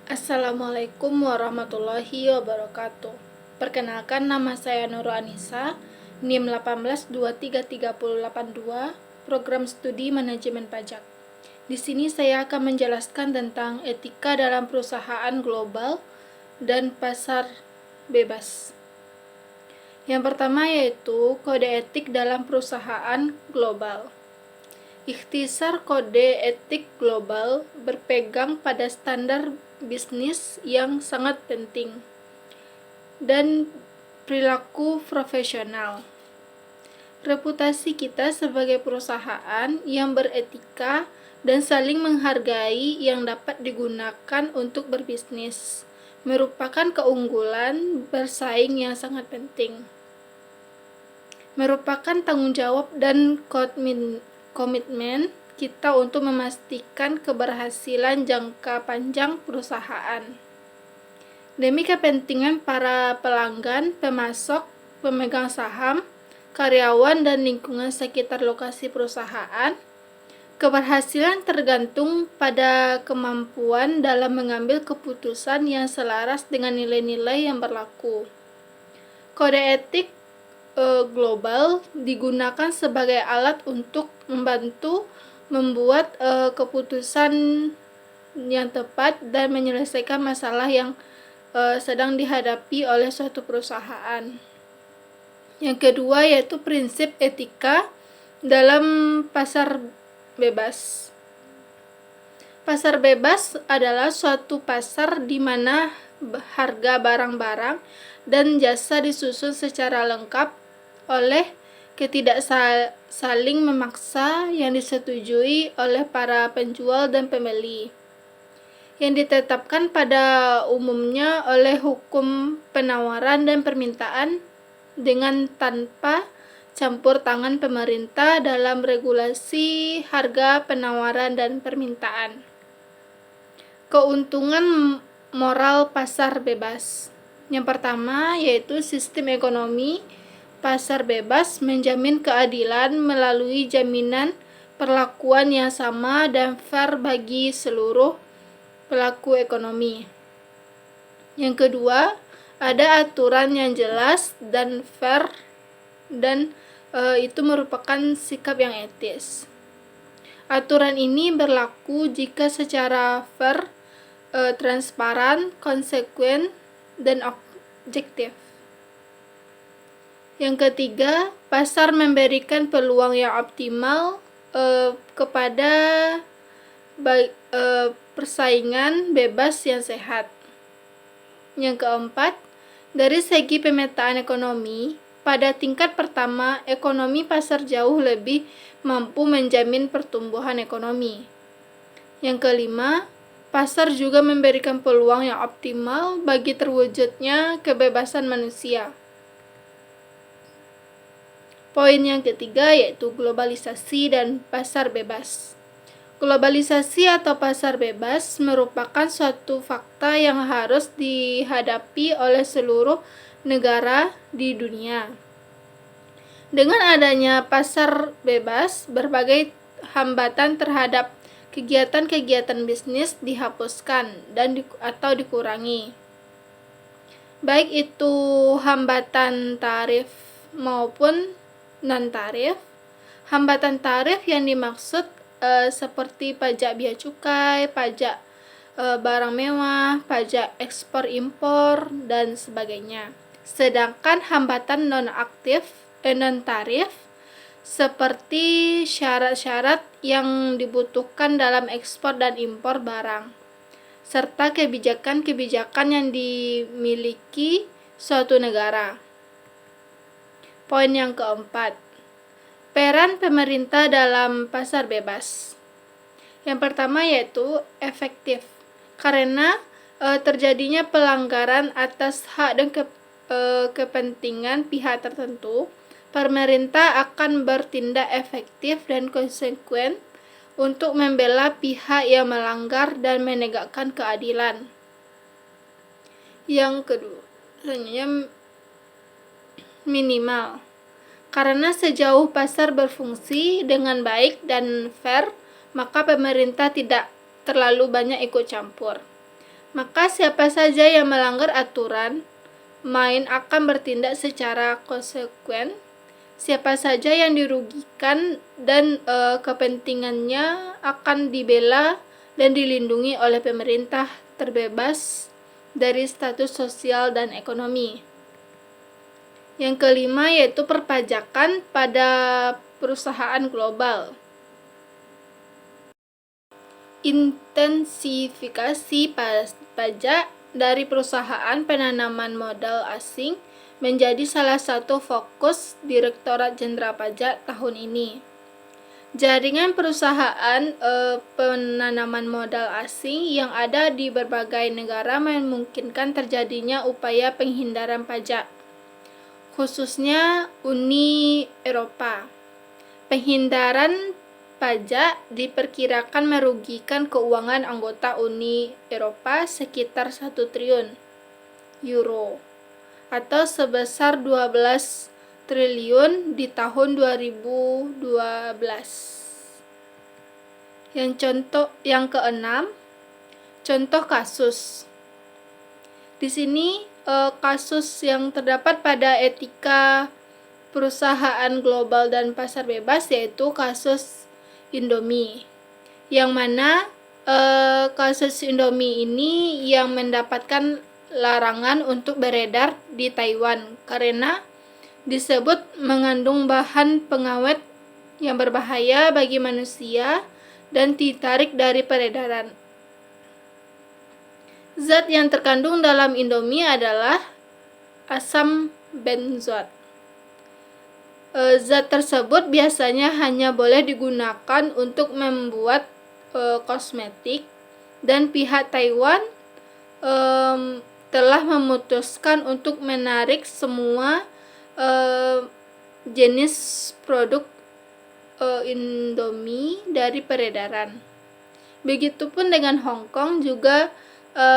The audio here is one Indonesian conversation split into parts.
Assalamualaikum warahmatullahi wabarakatuh. Perkenalkan, nama saya Nurul Anissa, NIM 1823382, Program Studi Manajemen Pajak. Di sini saya akan menjelaskan tentang etika dalam perusahaan global dan pasar bebas. Yang pertama yaitu kode etik dalam perusahaan global. Ikhtisar kode etik global berpegang pada standar bisnis yang sangat penting dan perilaku profesional. Reputasi kita sebagai perusahaan yang beretika dan saling menghargai yang dapat digunakan untuk berbisnis merupakan keunggulan bersaing yang sangat penting. Merupakan tanggung jawab dan komitmen kita untuk memastikan keberhasilan jangka panjang perusahaan. Demi kepentingan para pelanggan, pemasok, pemegang saham, karyawan, dan lingkungan sekitar lokasi perusahaan, keberhasilan tergantung pada kemampuan dalam mengambil keputusan yang selaras dengan nilai-nilai yang berlaku. Kode etik global digunakan sebagai alat untuk membantu membuat keputusan yang tepat dan menyelesaikan masalah yang sedang dihadapi oleh suatu perusahaan. Yang kedua yaitu prinsip etika dalam pasar bebas. Pasar bebas adalah suatu pasar di mana harga barang-barang dan jasa disusun secara lengkap oleh ketidak saling memaksa yang disetujui oleh para penjual dan pembeli, yang ditetapkan pada umumnya oleh hukum penawaran dan permintaan dengan tanpa campur tangan pemerintah dalam regulasi harga penawaran dan permintaan. Keuntungan moral pasar bebas. Yang pertama yaitu sistem ekonomi pasar bebas menjamin keadilan melalui jaminan perlakuan yang sama dan fair bagi seluruh pelaku ekonomi. Yang kedua, ada aturan yang jelas dan fair dan itu merupakan sikap yang etis. Aturan ini berlaku jika secara fair, transparan, konsekuen, dan objektif. Yang ketiga, pasar memberikan peluang yang optimal kepada persaingan bebas yang sehat. Yang keempat, dari segi pemetaan ekonomi, pada tingkat pertama, ekonomi pasar jauh lebih mampu menjamin pertumbuhan ekonomi. Yang kelima, pasar juga memberikan peluang yang optimal bagi terwujudnya kebebasan manusia. Poin yang ketiga yaitu globalisasi dan pasar bebas. Globalisasi atau pasar bebas merupakan suatu fakta yang harus dihadapi oleh seluruh negara di dunia. Dengan adanya pasar bebas, berbagai hambatan terhadap kegiatan-kegiatan bisnis dihapuskan atau dikurangi. Baik itu hambatan tarif maupun non-tarif. Hambatan tarif yang dimaksud seperti pajak bea cukai, pajak barang mewah, pajak ekspor impor, dan sebagainya. Sedangkan hambatan non-tarif seperti syarat-syarat yang dibutuhkan dalam ekspor dan impor barang, serta kebijakan-kebijakan yang dimiliki suatu negara. Poin yang keempat, peran pemerintah dalam pasar bebas. Yang pertama yaitu efektif, karena terjadinya pelanggaran atas hak dan kepentingan pihak tertentu, pemerintah akan bertindak efektif dan konsekuen untuk membela pihak yang melanggar dan menegakkan keadilan. Yang kedua, selanjutnya minimal, karena sejauh pasar berfungsi dengan baik dan fair, maka pemerintah tidak terlalu banyak ikut campur. Maka siapa saja yang melanggar aturan main akan bertindak secara konsekuen. Siapa saja yang dirugikan dan kepentingannya akan dibela dan dilindungi oleh pemerintah, terbebas dari status sosial dan ekonomi. Yang kelima yaitu perpajakan pada perusahaan global. Intensifikasi pajak dari perusahaan penanaman modal asing menjadi salah satu fokus Direktorat Jenderal Pajak tahun ini. Jaringan perusahaan penanaman modal asing yang ada di berbagai negara memungkinkan terjadinya upaya penghindaran pajak, khususnya Uni Eropa. Penghindaran pajak diperkirakan merugikan keuangan anggota Uni Eropa sekitar 1 triliun euro atau sebesar 12 triliun di tahun 2012. Yang keenam, contoh kasus. Di sini kasus yang terdapat pada etika perusahaan global dan pasar bebas yaitu kasus Indomie, yang mana kasus Indomie ini yang mendapatkan larangan untuk beredar di Taiwan karena disebut mengandung bahan pengawet yang berbahaya bagi manusia dan ditarik dari peredaran. Zat yang terkandung dalam Indomie adalah asam benzoat. Zat tersebut biasanya hanya boleh digunakan untuk membuat kosmetik, dan pihak Taiwan telah memutuskan untuk menarik semua jenis produk Indomie dari peredaran. Begitupun dengan Hong Kong juga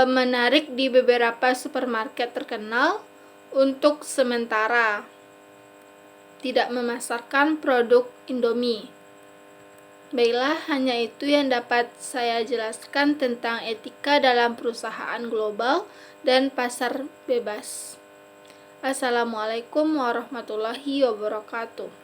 menarik di beberapa supermarket terkenal untuk sementara tidak memasarkan produk Indomie. Baiklah, hanya itu yang dapat saya jelaskan tentang etika dalam perusahaan global dan pasar bebas. Assalamualaikum warahmatullahi wabarakatuh.